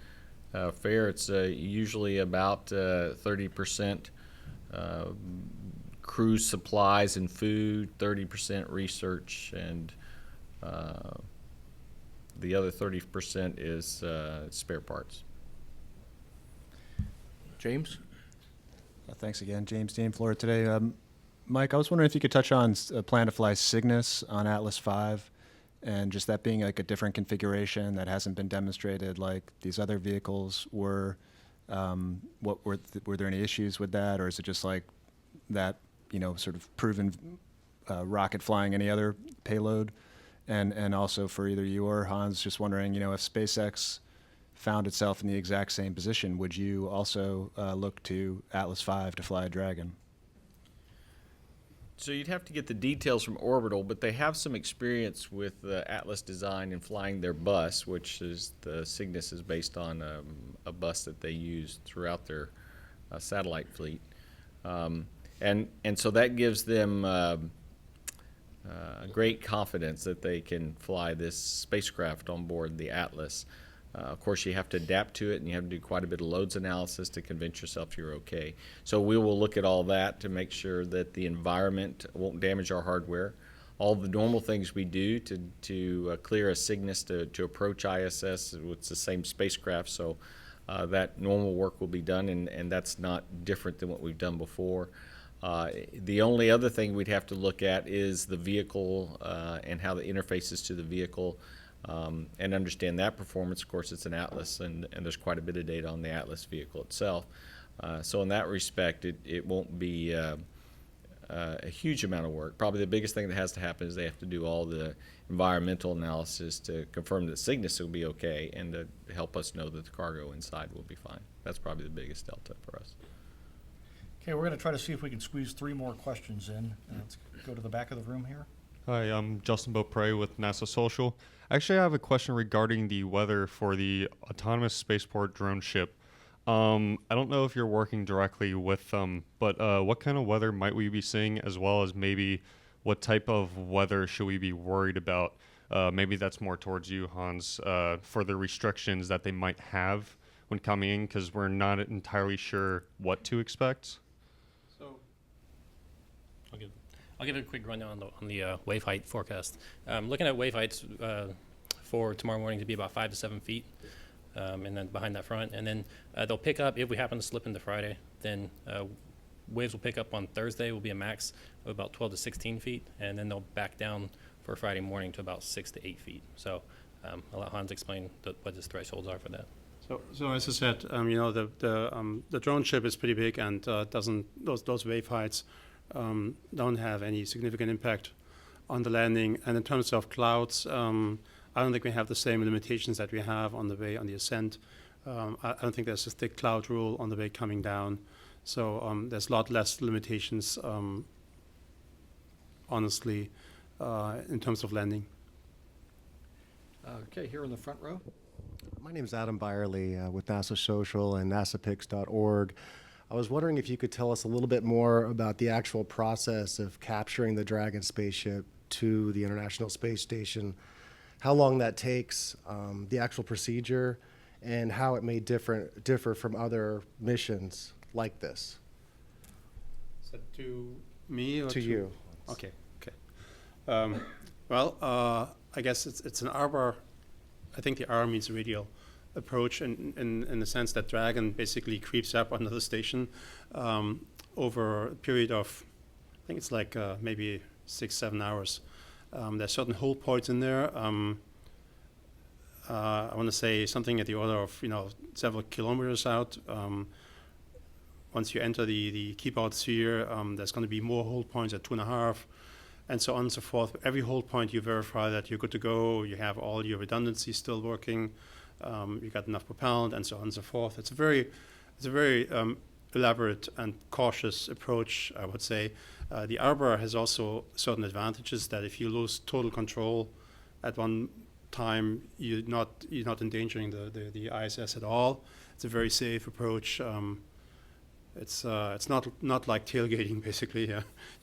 fare. It's usually about 30% cruise supplies and food, 30% research, and the other 30% is spare parts. James? Thanks again. James Dean, Florida Today. Mike, I was wondering if you could touch on a plan to fly Cygnus on Atlas V, and just that being like a different configuration that hasn't been demonstrated like these other vehicles were. Were there any issues with that, or is it just like that, sort of proven rocket flying any other payload? And also for either you or Hans, just wondering, if SpaceX found itself in the exact same position, would you also look to Atlas V to fly a Dragon? So you'd have to get the details from Orbital, but they have some experience with the Atlas design and flying their bus, which is the Cygnus is based on a bus that they use throughout their satellite fleet. And so that gives them great confidence that they can fly this spacecraft on board the Atlas. Of course, you have to adapt to it, and you have to do quite a bit of loads analysis to convince yourself you're okay. So we will look at all that to make sure that the environment won't damage our hardware. All the normal things we do to clear a Cygnus to approach ISS, it's the same spacecraft, so that normal work will be done, and that's not different than what we've done before. The only other thing we'd have to look at is the vehicle and how the interfaces to the vehicle. And understand that performance. Of course, it's an Atlas, and there's quite a bit of data on the Atlas vehicle itself. So in that respect, it won't be a huge amount of work. Probably the biggest thing that has to happen is they have to do all the environmental analysis to confirm that Cygnus will be okay and to help us know that the cargo inside will be fine. That's probably the biggest delta for us. Okay, we're going to try to see if we can squeeze 3 more questions in. Let's go to the back of the room here. Hi, I'm Justin Beaupre with NASA Social. Actually, I have a question regarding the weather for the autonomous spaceport drone ship. I don't know if you're working directly with them, but what kind of weather might we be seeing, as well as maybe what type of weather should we be worried about? Maybe that's more towards you, Hans, for the restrictions that they might have when coming in, because we're not entirely sure what to expect. I'll give a quick rundown on the wave height forecast. Looking at wave heights for tomorrow morning to be about 5 to 7 feet, and then behind that front. And then they'll pick up, if we happen to slip into Friday, then waves will pick up on Thursday, will be a max of about 12 to 16 feet, and then they'll back down for Friday morning to about 6 to 8 feet. So I'll let Hans explain what his thresholds are for that. So as I said, you know, the drone ship is pretty big and doesn't those wave heights don't have any significant impact on the landing. And in terms of clouds, I don't think we have the same limitations that we have on the ascent. I don't think there's a thick cloud rule on the way coming down. So there's a lot less limitations, honestly, in terms of landing. Okay, here in the front row. My name is Adam Byerly with NASA Social and NASAPix.org. I was wondering if you could tell us a little bit more about the actual process of capturing the Dragon spaceship to the International Space Station, how long that takes, the actual procedure, and how it may differ from other missions like this. Is that to me or to you? Okay. Well, I guess it's an arbor. I think the R means radial approach in the sense that Dragon basically creeps up under the station over a period of, I think it's like maybe 6-7 hours. There's certain hold points in there. I want to say something at the order of, you know, several kilometers out. Once you enter the keep out sphere, there's going to be more hold points at 2.5, and so on and so forth. Every hold point you verify that you're good to go, you have all your redundancy still working, you got enough propellant, and so on and so forth. It's a very elaborate and cautious approach, I would say. The arbor has also certain advantages that if you lose total control at one time, you're not endangering the ISS at all. It's a very safe approach. It's not like tailgating basically.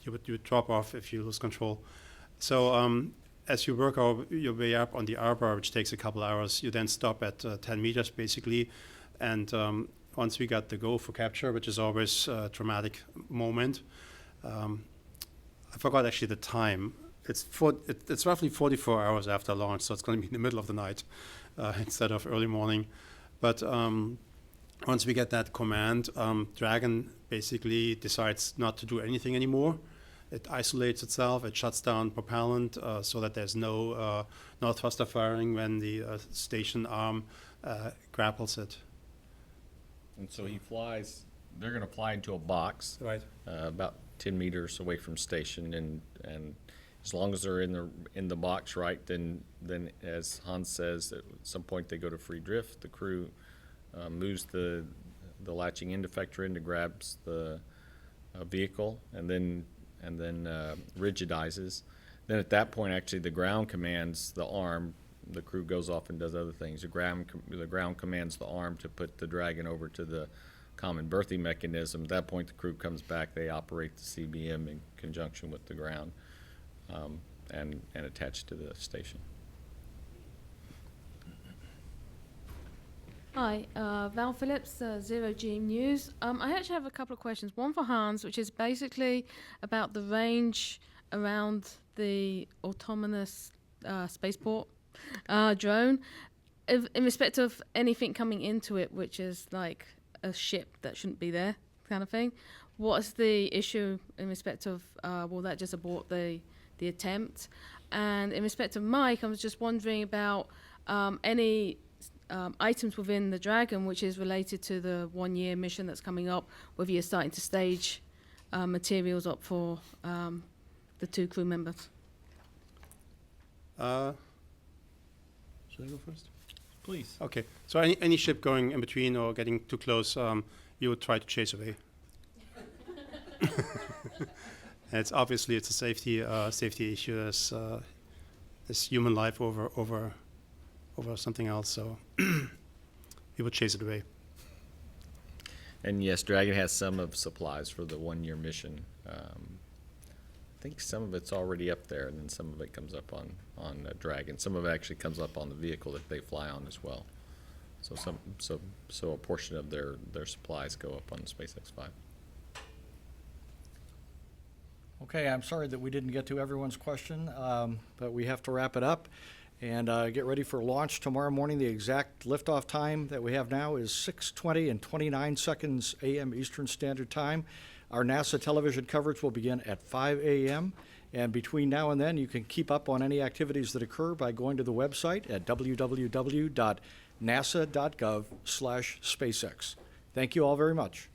You would drop off if you lose control. So as you work your way up on the arbor, which takes a couple hours, you then stop at 10 meters basically, and once we got the go for capture, which is always a dramatic moment. I forgot actually the time. It's roughly 44 hours after launch, so it's going to be in the middle of the night instead of early morning. But once we get that command, Dragon basically decides not to do anything anymore. It isolates itself. It shuts down propellant so that there's no thruster firing when the station arm grapples it. And so he flies. They're going to fly into a box, right, about 10 meters away from station, and as long as they're in the box, right, then as Hans says, at some point they go to free drift. The crew moves the latching end effector in to grabs the vehicle, and then rigidizes. Then at that point, actually, the ground commands the arm. The crew goes off and does other things. The ground commands the arm to put the Dragon over to the common berthing mechanism. At that point, the crew comes back. They operate the CBM in conjunction with the ground and attach to the station. Hi, Val Phillips, Zero G News. I actually have a couple of questions. One for Hans, which is basically about the range around the autonomous spaceport drone. In respect of anything coming into it, which is like a ship that shouldn't be there, kind of thing. What is the issue in respect of will that just abort the attempt? And in respect of Mike, I was just wondering about any items within the Dragon which is related to the 1-year mission that's coming up, whether you're starting to stage materials up for the 2 crew members. Should I go first? Please. Okay. So any ship going in between or getting too close, you would try to chase away. And it's obviously a safety issue. There's human life over something else, so we would chase it away. And yes, Dragon has some of supplies for the 1-year mission. I think some of it's already up there, and then some of it comes up on Dragon. Some of it actually comes up on the vehicle that they fly on as well. So a portion of their supplies go up on SpaceX 5. Okay, I'm sorry that we didn't get to everyone's question, but we have to wrap it up and get ready for launch tomorrow morning. The exact liftoff time that we have now is 6:20 and 29 seconds a.m. Eastern Standard Time. Our NASA television coverage will begin at 5 a.m. And between now and then, you can keep up on any activities that occur by going to the website at www.nasa.gov/SpaceX. Thank you all very much.